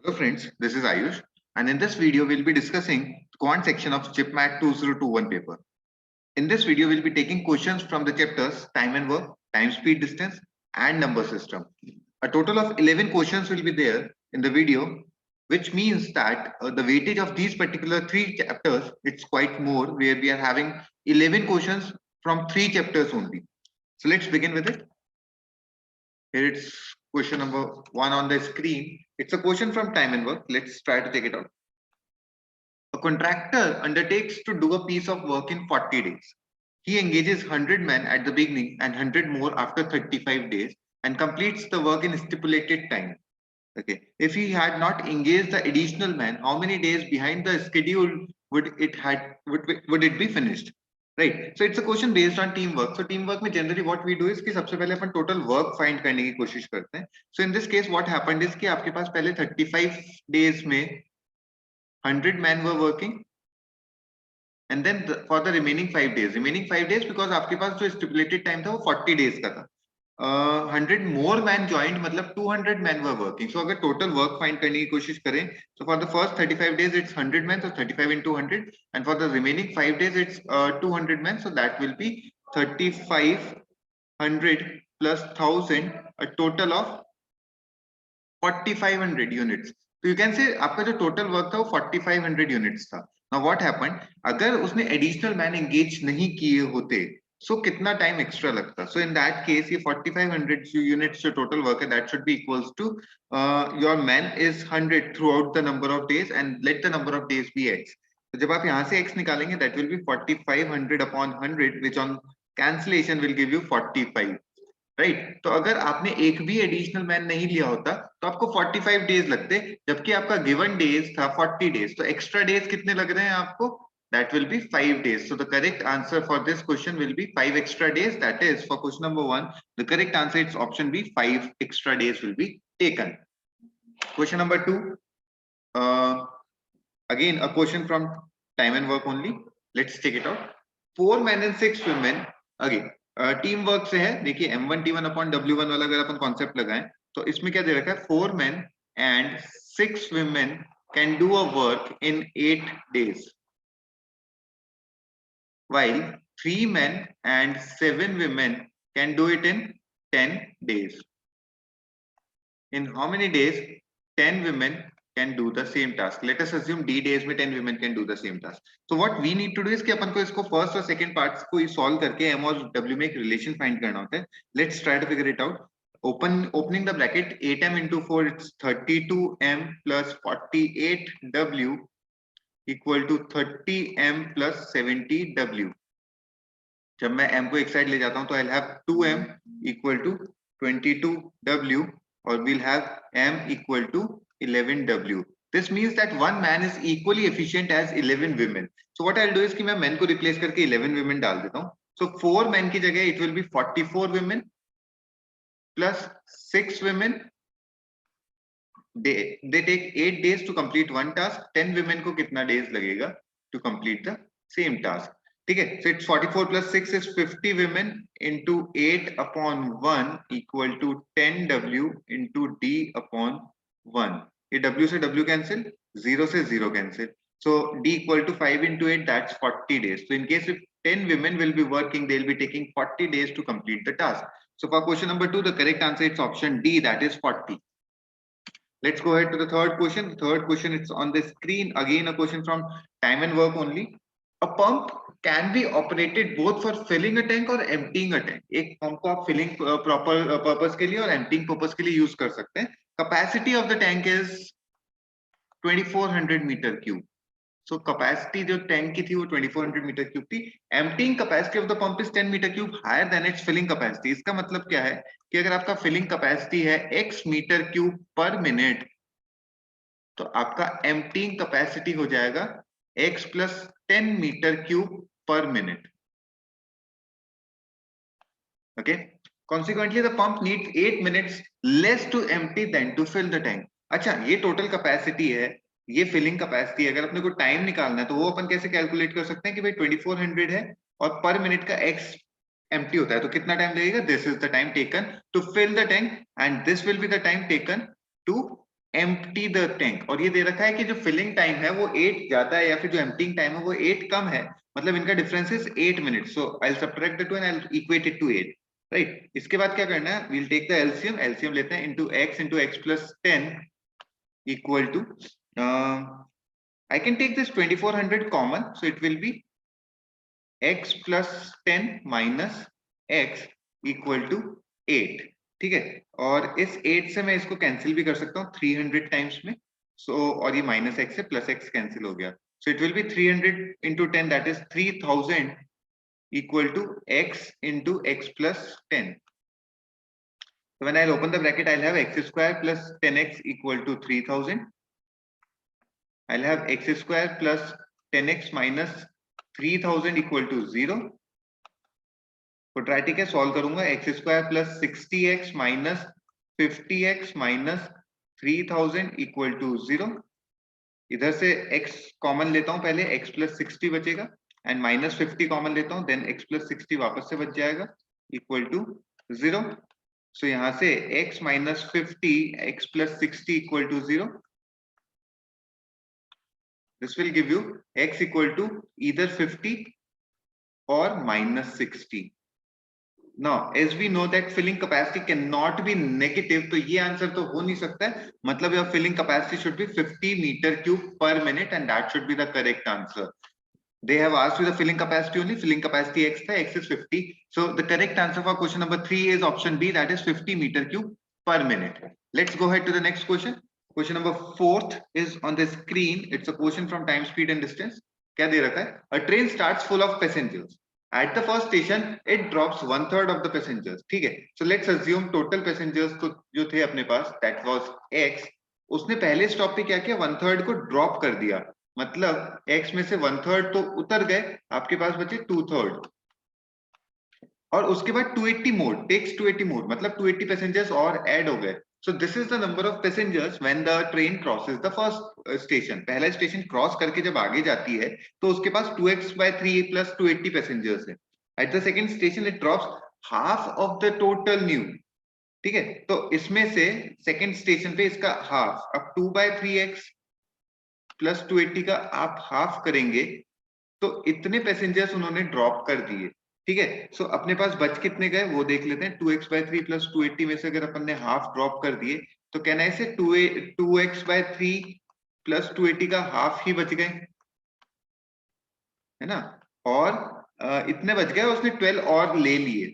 Hello friends, this is Ayush, and in this video we'll be discussing quant section of ChipMat 2021 paper. In this video we'll be taking questions from the chapters time and work, time, speed, distance and number system. A total of 11 questions will be there in the video, which means that the weightage of these particular three chapters, it's quite more, where we are having 11 questions from three chapters only. So let's begin with it. Here it's question number 1 on the screen. It's a question from time and work. Let's try to take it out. A contractor undertakes to do a piece of work in 40 days. He engages 100 men at the beginning and 100 more after 35 days and completes the work in stipulated time. Okay. If he had not engaged the additional man, how many days behind the schedule would it be finished? Right. So it's a question based on teamwork. So teamwork में generally what we do is कि सबसे पहले अपन total work find करने की कोशिश करते हैं. So in this case what happened is कि आपके पास पहले 35 days में 100 men were working, and then for the remaining 5 days because आपके पास जो stipulated time था वो 40 days का था. 100 more man joined, मतलब 200 men were working. So अगर total work find करने की कोशिश करें, so for the first 35 days it's 100 men, so 35 into 100, and for the remaining 5 days it's 200 men, so that will be 3500 plus 1000, a total of 4500 units. So you can say आपका जो total work था वो 4500 units था. Now what happened? अगर उसने additional man engage नहीं किए होते, so कितना time extra लगता? So in that case ये 4500 units जो total work है, that should be equals to your man is 100 throughout the number of days and let the number of days be x. तो जब आप यहाँ से x निकालेंगे, that will be 4500 upon 100, which on cancellation will give you 45. Right तो अगर आपने एक भी एडिशनल मैन नहीं लिया होता तो आपको 45 डेज लगते, जबकि आपका गिवन डेज था 40 डेज. तो एक्स्ट्रा डेज कितने लग रहे हैं आपको? That will be 5 days. So the correct answer for this question will be 5 extra days. That is for question number 1. The correct answer is option B. 5 extra days will be taken. Question number 2. Again a question from time and work only. Let's check it out. 4 men and 6 women. Again team work से है. देखिए m1 t1 upon w1 वाला अगर अपन concept लगाएं तो इसमें क्या दे रखा है? 4 men and 6 women can do a work in 8 days, while 3 men and 7 women can do it in 10 days. In how many days 10 women can do the same task? Let us assume d days में 10 women can do the same task. So what we need to do is कि अपन को इसको first और second parts को solve करके m और w में एक relation find करना होता है. Let's try to figure it out. Opening the bracket, 8m into 4, it's 32m plus 48w equal to 30m plus 70w. जब मैं m को एक साइड ले जाता हूं तो I'll have 2m equal to 22w, or we'll have m equal to 11w. This means that one man is equally efficient as 11 women. So what I'll do is कि मैं men को replace करके 11 women डाल देता हूँ. So 4 men की जगह it will be 44 women plus 6 women. They take 8 days to complete one task. 10 women को कितना days लगेगा to complete the same task? ठीक है. So it's 44 plus 6 is 50 women into 8 upon 1 equal to 10w into d upon 1. ये w से w cancel, 0 से 0 cancel. So d equal to 5 into 8, that's 40 days. So in case if 10 women will be working, they'll be taking 40 days to complete the task. So for question number 2, the correct answer is option D, that is 40. Let's go ahead to the third question. The third question is on the screen. Again, a question from time and work only. A pump can be operated both for filling a tank or emptying a tank. एक pump को आप filling proper purpose के लिए और emptying purpose के लिए use कर सकते हैं. Capacity of the tank is 2400 meter cube. So capacity जो tank की थी वो 2400 meter cube थी. Emptying capacity of the pump is 10 meter cube higher than its filling capacity. इसका मतलब क्या है कि अगर आपका filling capacity है x meter cube per minute, तो आपका emptying capacity हो जाएगा x plus 10 meter cube per minute. Okay. Consequently, the pump needs 8 minutes less to empty than to fill the tank. अच्छा, ये total capacity है, ये filling capacity है. अगर अपने को time निकालना है तो वो अपन कैसे calculate कर सकते हैं कि भाई 2400 है और per minute का x empty होता है, तो कितना time लगेगा? This is the time taken to fill the tank and this will be the time taken to empty the tank, और ये दे रखा है कि जो फिलिंग टाइम है वो 8 ज्यादा है या फिर जो एम्प्टिंग टाइम है वो 8 कम है, मतलब इनका डिफरेंस इज 8 मिनट। So I will subtract the two and I will equate it to 8, right. इसके बाद क्या करना है, we will take the LCM, LCM लेते हैं into x plus 10 equal to, I can take this 2400 common, so it will be x plus 10 minus x equal to 8, ठीक है। और इस 8 से मैं इसको कैंसिल भी कर सकता हूँ 300 टाइम्स में, और ये माइनस एक्स से प्लस एक्स कैंसिल हो गया, so it will B 300 into 10, that is 3000 equal to x into x plus 10. So when I'll open the bracket, I'll have x square plus 10x equal to 3000. I'll have x square plus 10x minus 3000 equal to 0. Quadratic है, solve करूंगा, x square plus 60x minus 50x minus 3000 equal to 0। इधर से x common लेता हूं, पहले x plus 60 बचेगा, and minus 50 common लेता हूं, देन x प्लस 60 वापस से बच जाएगा इक्वल टू 0। सो यहां से x minus 50 x plus 60 equal to 0। This will give you x equal to either 50 or minus 60. Now, as we know that filling capacity cannot be negative, तो ये answer तो हो नहीं सकता है, मतलब your filling capacity should be 50 meter cube per minute and that should be the correct answer. They have asked you the filling capacity only, filling capacity x था, x is 50. So the correct answer for question number 3 is option B, that is 50 meter cube per minute. Let's go ahead to the next question. Question number 4th is on the screen. It's a question from time, speed and distance. क्या दे रखा है? A train starts full of passengers. At the first station, it drops 1/3 of the passengers. ठीक है? So let's assume total passengers तो जो थे अपने पास, that was x. उसने पहले स्टॉप पे क्या किया? 1/3 को ड्रॉप कर दिया. मतलब x में से 1/3 तो उतर गए, आपके पास बचे 2/3. और उसके बाद 280 मोर, टेक्स 280 मोर, मतलब 280 पैसेंजर्स और ऐड हो गए. So this is the number of passengers when the train crosses the first station. पहला स्टेशन क्रॉस करके जब आगे जाती है तो उसके पास 2x/3 plus 280 passengers है. At the second station it drops half of the total new. ठीक है, तो इसमें से सेकंड स्टेशन पे इसका हाफ, अब 2/3x plus 280 का आप हाफ करेंगे तो इतने पैसेंजर्स उन्होंने ड्रॉप कर दिए. ठीक है, सो अपने पास बच कितने गए वो देख लेते हैं. 2x/3 प्लस 280 में से अगर अपन ने हाफ ड्रॉप कर दिए तो कहना है इसे 2x/3 प्लस 280 का हाफ ही बच गए, है ना. और इतने बच गए, उसने 12 और ले लिए.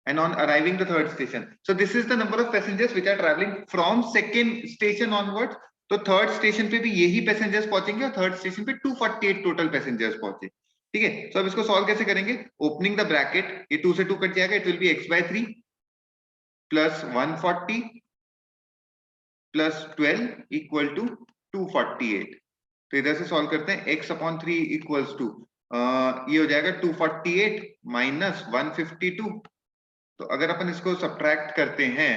And on arriving the third station, so this is the number of passengers which are traveling from second station onwards. तो थर्ड स्टेशन पे भी यही पैसेंजर्स पहुंचेंगे और थर्ड स्टेशन पे 248 टोटल पैसेंजर्स पहुंचे. ठीक है, तो अब इसको सॉल्व कैसे करेंगे? ओपनिंग द ब्रैकेट, ये 2 से 2 कट जाएगा, it will be x/3 plus 140 plus 12 equal to 248. तो इधर से सॉल्व करते हैं, x/3 इक्वल्स टू ये हो जाएगा 248 माइनस 152. तो अगर अपन इसको सब्ट्रैक्ट करते हैं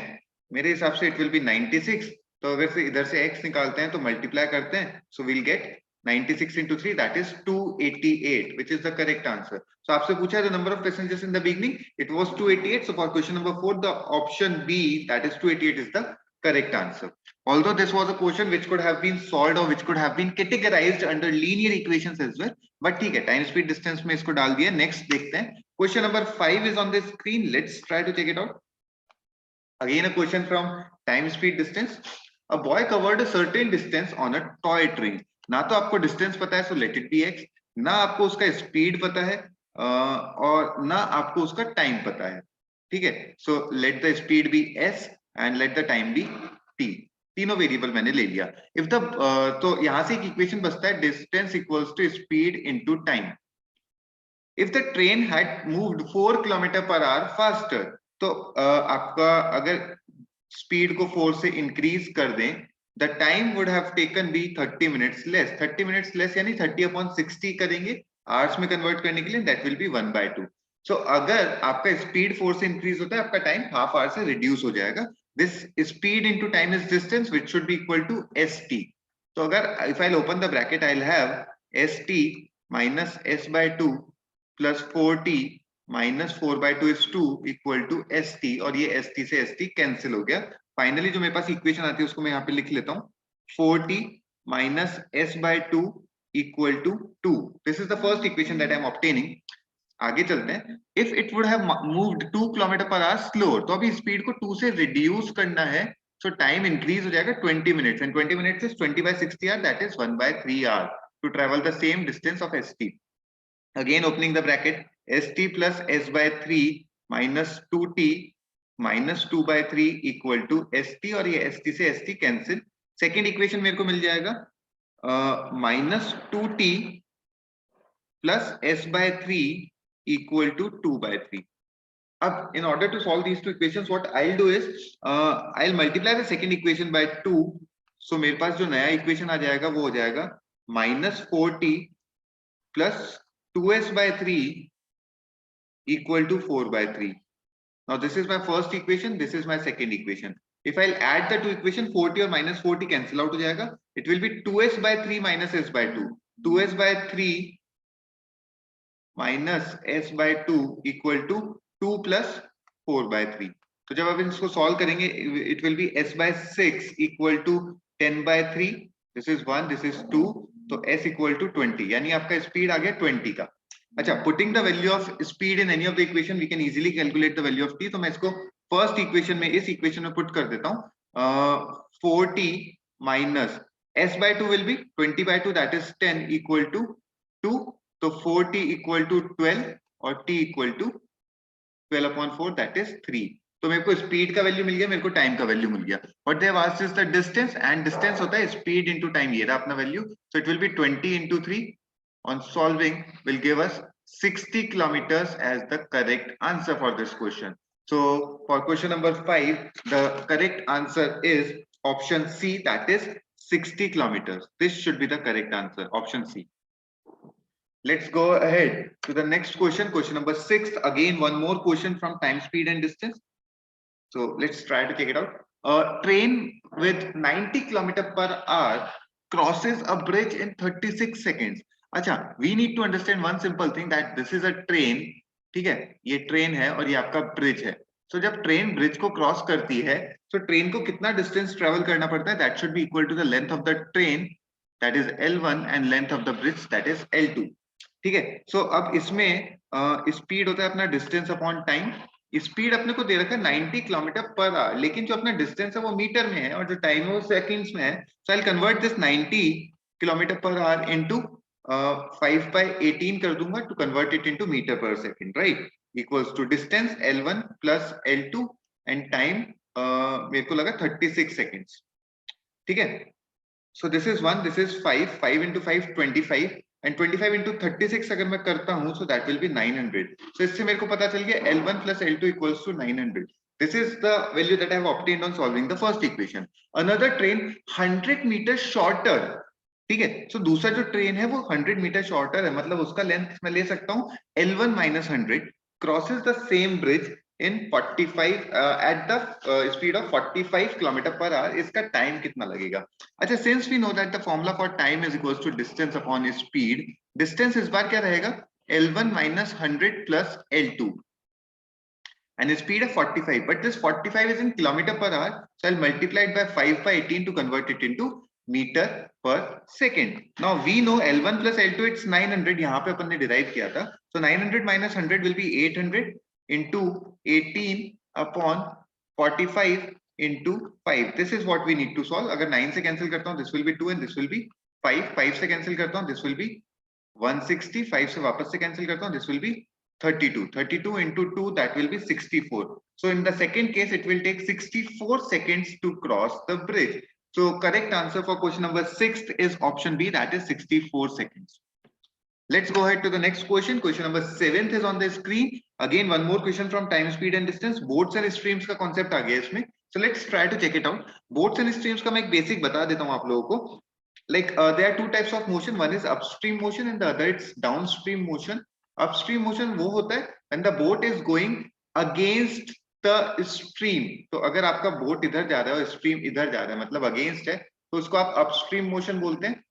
मेरे हिसाब से इट विल बी 96. तो अगर से इधर से x निकालते हैं तो मल्टीप्लाई करते हैं, so will get 96 into 3, that is 288, which is the correct answer. So आपसे पूछा the number of passengers in the beginning, it was 288. So for question number 4, the option B, that is 288, is the correct answer. Although this was a question which could have been solved or which could have been categorized under linear equations as well, but ठीक है, time speed distance में इसको डाल दिया. Next देखते हैं, question number 5 is on the screen. Let's try to check it out. Again a question from time speed distance. A boy covered a certain distance on a toy train. ना तो आपको distance पता है, so let it be x, ना आपको उसका speed पता है और ना आपको उसका टाइम पता है. ठीक है, so let the speed be s and let the time be t. तीनों वेरिएबल मैंने ले लिया. इफ द तो यहां से एक इक्वेशन बचता है, distance equals to speed into time. If the train had moved 4 km/h faster, तो आपका अगर स्पीड को 4 से इंक्रीज कर दें, the time would have taken be 30 minutes less. 30 minutes less यानी 30/60 करेंगे hours में कन्वर्ट करने के लिए, that will be 1/2. So अगर आपका स्पीड 4 से इंक्रीज होता है, आपका टाइम हाफ आवर से रिड्यूस हो जाएगा. This speed into time is distance, which should be equal to st. तो अगर if I'll open the bracket, I'll have st minus s/2 plus 4t minus 4/2 is 2 equal to st, और ये st से st cancel हो गया. Finally जो मेरे पास equation आती है उसको मैं यहाँ पे लिख लेता हूँ. 40 minus s by 2 equal to 2. This is the first equation that I am obtaining. आगे चलते हैं. If it would have moved 2 km/h slower, तो अभी स्पीड को 2 से रिड्यूस करना है, so time increase हो जाएगा 20 minutes, and 20 minutes is 20 by 60 hour, that is 1/3 hour to travel the same distance of st. Again opening the bracket, st plus s by 3 minus 2t minus 2 by 3 equal to st, और ये st से st cancel. Second equation मेरे को मिल जाएगा minus 2t plus s by 3 equal to 2 by 3. Up, in order to solve these two equations, what I'll do is I'll multiply the second equation by 2. So मेरे पास जो नया equation आ जाएगा वो हो जाएगा minus 4t plus 2s by 3 equal to 4 by 3. Now this is my first equation, this is my second equation. If I'll add the two equation, 40 और minus 40 cancel out हो जाएगा. It will be 2s by 3 minus s by 2. 2s by 3 minus s by 2 equal to 2 plus 4 by 3. तो जब आप इसको solve करेंगे, it will be s by 6 equal to 10 by 3. This is 1, this is 2. तो s equal to 20. यानी आपका speed आ गया 20 का. अच्छा, putting the value of speed in any of the equation, we can easily calculate the value of t. तो मैं इसको first equation में, इस इक्वेशन में पुट कर देता हूँ. 40 minus s by 2 will be 20 by 2, that is 10 equal to 2. तो 40 equal to 12 और t equal to 12/4, that is 3. तो मेरे को स्पीड का वैल्यू मिल गया, मेरे को टाइम का वैल्यू मिल गया. What they have asked is the distance, and distance होता है स्पीड इनटू टाइम. ये रहा अपना value. So it will B 20 into 3. On solving will give us 60 kilometers as the correct answer for this question. So for question number 5, the correct answer is option C, that is 60 kilometers. This should be the correct answer, option C. Let's go ahead to the next question, question number 6. Again, one more question from time, speed and distance. So let's try to check it out. A train with 90 km/h crosses a bridge in 36 seconds. अच्छा, we need to understand one simple thing, that this is a train. ठीक है, ये train है और ये आपका bridge है. So जब ट्रेन ब्रिज को क्रॉस करती है, तो ट्रेन को कितना डिस्टेंस ट्रेवल करना पड़ता है? That should be equal to the length of the train, that is L1, and length of the bridge, that is L2. ठीक है. सो अब इसमें स्पीड होता है अपना डिस्टेंस अपॉन टाइम. स्पीड अपने को दे रखा है 90 km/h, लेकिन जो अपना डिस्टेंस है वो मीटर में है और जो टाइम है वो सेकंड्स में है. So I convert this 90 km/h into 5 by 18 कर दूंगा to convert it into metre per second, right? Equals to distance L1 plus L2 and time मेरे को लगा 36 सेकंड्स. ठीक है. So this is 1, this is 5, 5 into 5 25, and 25 into 36 अगर मैं करता हूं, so that will be 900. So इससे मेरे को पता चल गया L1 plus L2 equals to 900. This is the value that I have obtained on solving the first equation. Another train 100 meters shorter. ठीक है. सो दूसरा जो ट्रेन है वो 100 मीटर शॉर्टर है, मतलब उसका लेंथ मैं ले सकता हूँ L1 minus 100, crosses the same bridge in 45 at the speed of 45 km/h. इसका टाइम कितना लगेगा? अच्छा, since we know that the formula for time is equals to distance upon speed, distance इस बार क्या रहेगा? L1 minus 100 plus L2, and speed of 45, but this 45 is in km/h, so I'll multiply it by 5 by 18 to convert it into meter per second. Now we know L1 plus L2, it's 900. यहाँ पे अपन ने derive किया था. So 900 minus 100 will be 800 into 18 upon 45 into 5. This is what we need to solve. अगर 9 से cancel करता हूँ, this will be 2 and this will be 5. 5 से cancel करता हूँ, this will be 160. 5 से वापस से cancel करता हूँ, this will be 32. 32 into 2, that will be 64. So in the second case, it will take 64 seconds to cross the bridge. So correct answer for question number 6 is option B, that is 64 seconds. Let's go ahead to the next question. Question number 7 is on the screen. Again, one more question from time, speed and distance. Boats and streams का concept आ गया इसमें. So let's try to check it out. Boats and streams का मैं एक basic बता देता हूँ आप लोगों को. Like there are two types of motion. One is upstream motion and the other it's downstream motion. Upstream motion वो होता है when the boat is going against the stream. तो अगर आपका बोट इधर जा रहा है और स्ट्रीम इधर जा रहा है, मतलब अगेंस्ट है, तो उसको आप अपस्ट्रीम मोशन बोलते हैं,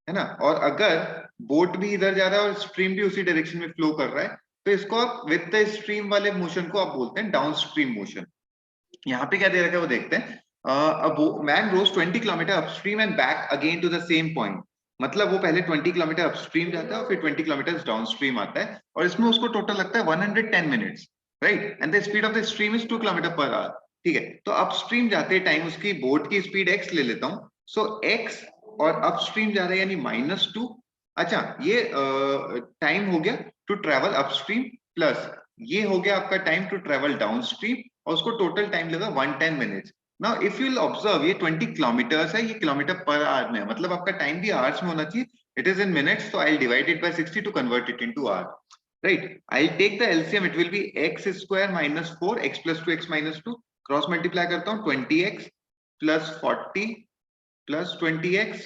है ना. और अगर बोट भी इधर जा रहा है और स्ट्रीम भी उसी डायरेक्शन में फ्लो कर रहा है, तो इसको आप विद द स्ट्रीम वाले मोशन को आप बोलते हैं डाउनस्ट्रीम मोशन. यहाँ पे क्या दे रखा है वो देखते हैं. Man rows 20 kilometre upstream and back again to the same point. मतलब वो पहले 20 किलोमीटर अपस्ट्रीम जाता है और फिर 20 किलोमीटर डाउनस्ट्रीम आता है, और इसमें उसको टोटल लगता है 110 minutes, right. And the speed of the stream is 2 kilometre per hour. ठीक है, तो अपस्ट्रीम जाते टाइम उसकी बोट की स्पीड x ले लेता हूँ। सो x और अपस्ट्रीम जा रहा है यानी -2। अच्छा, ये टाइम हो गया टू ट्रेवल अपस्ट्रीम, प्लस ये हो गया आपका टाइम टू ट्रेवल डाउनस्ट्रीम, और उसको टोटल टाइम लगा 110 minutes. Now if you will observe, ये 20 किलोमीटर्स है, ये किलोमीटर पर आवर में है, मतलब आपका टाइम भी आवर्स में होना चाहिए। It is in minutes, so I'll divide it by 60 to convert it into hour. Right? I'll take the LCM. It will be x square minus 4 x plus 2x minus 2. Cross multiply करता हूँ, 20x plus 40 plus 20x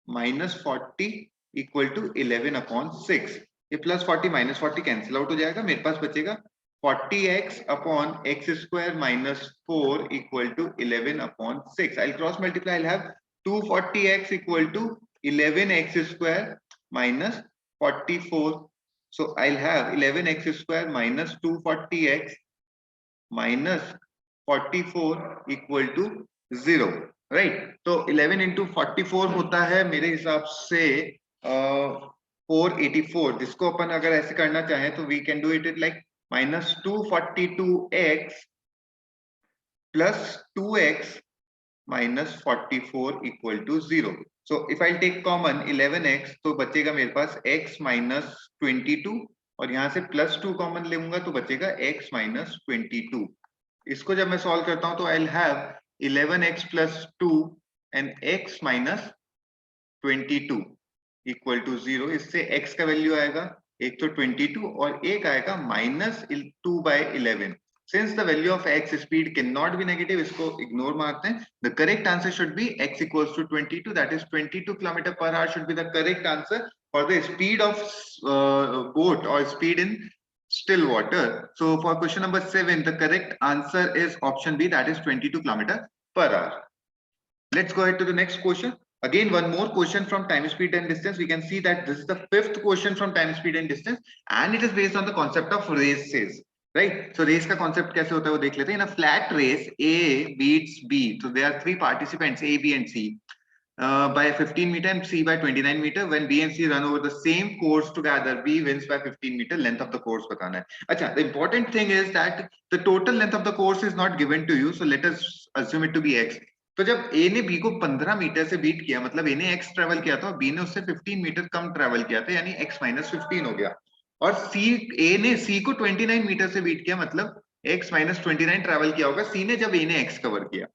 minus 40 equal to 11 upon 6. ये plus 40 minus 40 cancel out हो जाएगा, मेरे पास बचेगा 40x upon x square minus 4 equal to 11 upon 6. I'll cross multiply. I'll have 240x equal to 11x square minus 44. So I'll have 11x square minus 240x minus 44 equal to 0. Right, तो 11 into 44 होता है मेरे हिसाब से 484, जिसको अपन अगर ऐसे करना चाहें तो we can do it like -242x plus 2x minus 44 equal to 0. So if I'll take common 11x, तो बचेगा मेरे पास x minus 22, और यहाँ से +2 कॉमन लूंगा तो बचेगा x minus 22. इसको जब मैं सॉल्व करता हूं तो I'll have 11x plus 2 and x minus 22 equal to 0. इससे x का वैल्यू आएगा, एक तो 22 और एक आएगा -2/11. Since the value of x speed cannot be negative, इसको इग्नोर मारते हैं. The correct answer should be x equals to 22. That is 22 km per hour should be the correct answer for the speed of boat or speed in still water. So for question number 7, the correct answer is option B, that is 22 km per hour. Let's go ahead to the next question. Again, one more question from time, speed and distance. We can see that this is the 5th question from time, speed and distance, and it is based on the concept of races. Right? So race का concept कैसे होता है वो देख लेते हैं. In a flat race, A beats B. So there are 3 participants, A, B and C. By 15 meter and C by 29 meter. When B and C run over the same course together, B wins by 15 meter. Length of the course बताना है. अच्छा, the important thing is that the total length of the course is not given to you. So let us assume it to be x. तो जब A ने B को 15 metre से beat किया, मतलब A ने x ट्रेवल किया था, B ने उससे 15 मीटर कम ट्रेवल किया था, यानी x minus 15 हो गया. और A ने C को 29 मीटर से बीट किया, मतलब x minus 29 ट्रेवल किया होगा C ने जब A ने x कवर किया.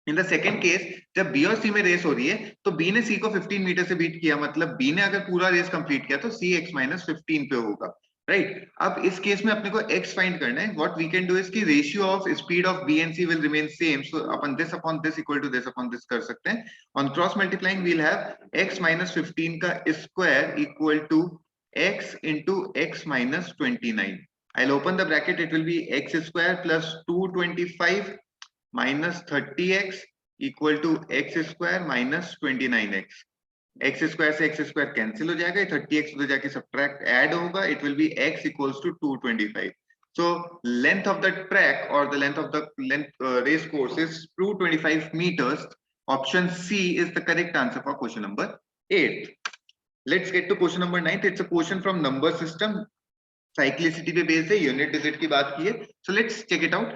इन द सेकेंड केस, जब B और C में रेस हो रही है तो B ने C को 15 मीटर से बीट किया, मतलब B ने अगर पूरा रेस कंप्लीट किया तो C x minus 15 पे होगा. राइट, अब इस केस में अपने को x फाइंड करना है. What we can do is की ratio of speed of B and C will remain same, so अपन this upon this equal to this upon this कर सकते हैं. On cross multiplying we'll have x minus 15 का square equal to x into x minus 29. I'll open the bracket. It will be x square plus 225 minus 30x equal to x square minus 29x. x square से x square cancel हो जाएगा, 30x उधर जाके subtract add होगा, it will be x equals to 225. So length of the track or the length of the race course is 225 meters. Option C is the correct answer for question number 8. Let's get to question number 9. It's a question from number system. Cyclicity पे based है, unit digit की बात की है. So let's check it out.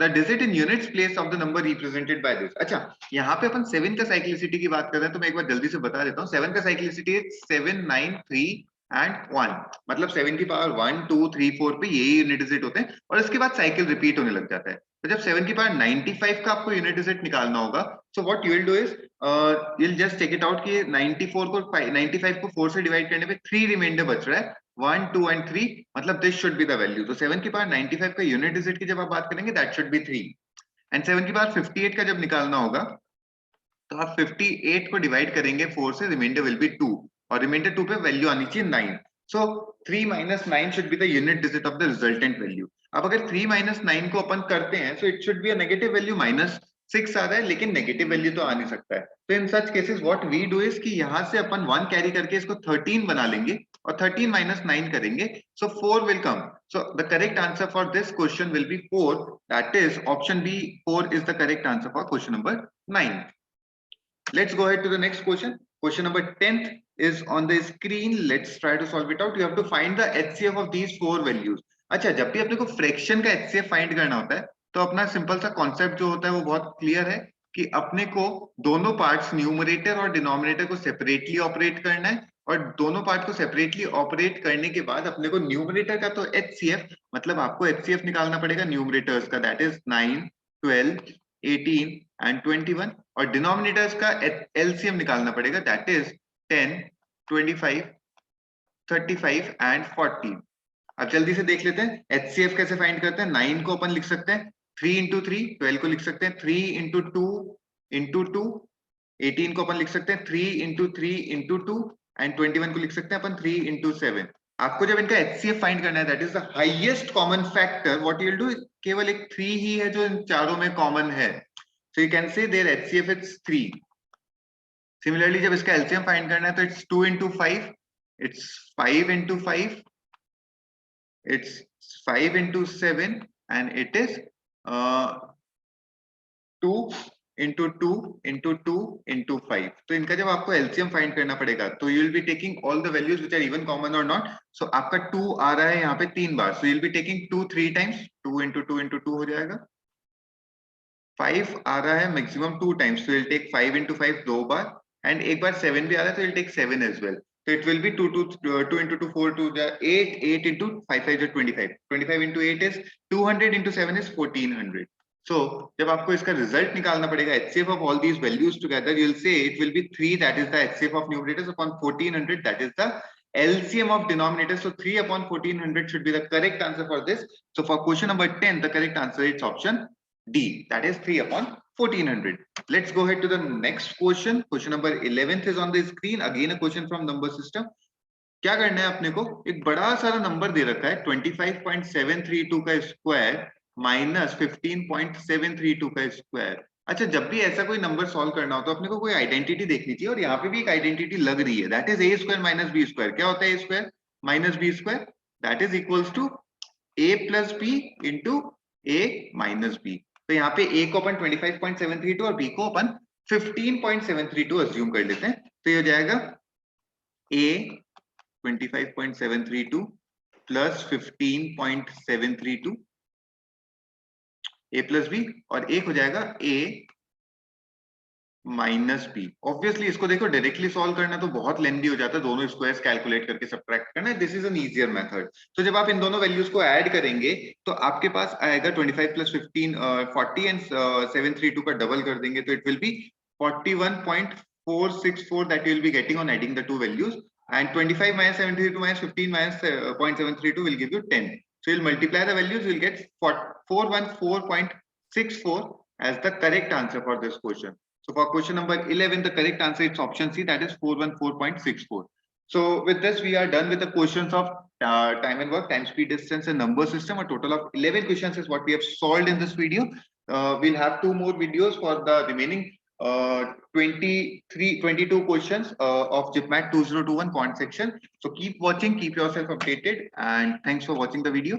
The digit in units place of the number represented by this. अच्छा, यहाँ पे अपन 7 का साइक्लिसिटी की बात कर रहे हैं, तो मैं एक बार जल्दी से बता देता हूँ. 7 का साइक्लिसिटी 7, 9, 3 एंड 1, मतलब 7 की पावर 1, 2, 3, 4 पे यही यूनिट डिजिट होते हैं, और इसके बाद साइकिल रिपीट होने लग जाता है. तो जब 7 की पावर 95 का आपको यूनिट डिजिट निकालना होगा, so what you will do is you will just check it out कि 95 को 4 से डिवाइड करने पे 3 रिमाइंडर बच रहा है, 1, 2 and 3, मतलब this should be the value. तो 7 की पावर 95 का यूनिट डिजिट की जब आप बात करेंगे, दैट शुड बी 3. एंड 7 की पावर 58 का जब निकालना होगा तो आप 58 को डिवाइड करेंगे 4 से, रिमाइंडर विल बी 2, और रिमाइंडर 2 पे वैल्यू आनी चाहिए 9. सो 3 minus 9 should be the unit digit of the resultant value. अब अगर 3 minus 9 को अपन करते हैं, so it should be a negative value 6 आ रहा है लेकिन नेगेटिव वैल्यू तो आ नहीं सकता है। तो in such cases what we do is कि यहाँ से अपन 1 कैरी करके इसको 13 बना लेंगे और 13 माइनस 9 करेंगे, so 4 will come. So the correct answer for this question will be 4, that is option B, 4 is the correct answer for question number 9. Let's go ahead to the next question. Question number 10th is on the screen. Let's try to solve it out. You have to find the HCF of these four values. अच्छा, जब भी अपने को fraction का HCF find करना होता है तो अपना सिंपल सा कॉन्सेप्ट जो होता है वो बहुत क्लियर है कि अपने को दोनों पार्ट्स न्यूमरेटर और डिनोमिनेटर को सेपरेटली ऑपरेट करना है, और दोनों पार्ट को सेपरेटली ऑपरेट करने के बाद अपने को न्यूमरेटर का तो HCF मतलब आपको HCF निकालना पड़ेगा न्यूमरेटर्स का, दैट इज 9, 12, 18 एंड 21, और डिनोमिनेटर्स का एलसीएम निकालना पड़ेगा, दैट इज 10, 25, 35 एंड 40. अब जल्दी से देख लेते हैं एचसीएफ कैसे फाइंड करते हैं. 9 को अपन लिख सकते हैं 3 इंटू 3, 12 को लिख सकते हैं 3 इंटू 2 इंटू 2, 18 को अपन लिख सकते हैं 3 इंटू 3 इंटू 2, एंड 21 को लिख सकते हैं अपन 3 इंटू 7. आपको जब इनका एचसीएफ फाइंड करना है, that is the highest common factor, what you will do, केवल एक 3 ही है जो इन चारों में कॉमन है, so you can say their HCF is 3. Similarly, जब इसका LCM फाइंड करना है तो it's 2 into 5, it's 5 into 5, it's 5 into 7, and it is 2 into 2 into 2 into 5. तो इनका जब आपको LCM फाइंड करना पड़ेगा तो you will be taking all the values which are even common or not. So आपका 2 आ रहा है यहाँ पे 3 बार, so you'll be taking 2 3 times, 2 into 2 into 2 हो जाएगा. 5 आ रहा है maximum 2 times, so you'll take 5 into 5 दो बार, एंड एक बार 7 भी आ रहा है तो you'll take 7 as well. So it will be 2 into 2 4 2 8, 8 into 5 5 25, 25 into 8 is 200, into 7 is 1400. So जब आपको इसका रिजल्ट निकालना पड़ेगा HCF of all these values together, you'll say it will be 3, that is the HCF of numerators, upon 1400, that is the LCM of denominators. So 3 upon 1400 should be the correct answer for this. So for question number 10, the correct answer is option D, that is 3 upon 1400. Let's go ahead to the next question. Question number 11th is on the screen. Again a question from number system. क्या करना है अपने को, एक बड़ा सारा number दे रखा है 25.732 का स्क्वायर माइनस 15.732 का स्क्वायर. अच्छा, जब भी ऐसा कोई नंबर सॉल्व करना हो तो अपने को कोई आइडेंटिटी देखनी चाहिए, और यहाँ पे भी एक आइडेंटिटी लग रही है, that is A square minus B square. क्या होता है A square minus B square, that is equals to A plus B into A minus B. तो यहाँ पे a को अपन 25.732 और b को अपन 15.732 अज्यूम कर लेते हैं, तो ये हो जाएगा a 25.732 plus 15.732 a plus b, और एक हो जाएगा a माइनस बी. ऑब्वियसली इसको देखो डायरेक्टली सॉल्व करना तो बहुत लेंथी हो जाता है, दोनों स्क्वायर्स कैलकुलेट करके सब्ट्रैक्ट करना है. This is an easier method. तो जब आप इन दोनों वैल्यूज को ऐड करेंगे तो आपके पास आएगा 25 प्लस 15 40, एंड 732 का डबल कर देंगे तो it will B 41.464 that you will be getting on adding the two values, and 25 minus 732 minus 15 minus 0.732 will give you 10. So you'll multiply the values, you'll get 414.64 as the correct answer for this question. So for question number 11, the correct answer is option C, that is 414.64. So with this, we are done with the questions of time and work, time, speed, distance, and number system. A total of 11 questions is what we have solved in this video. We'll have 2 more videos for the remaining 22 questions of JIPMAT 2021 quant section. So keep watching, keep yourself updated, and thanks for watching the video.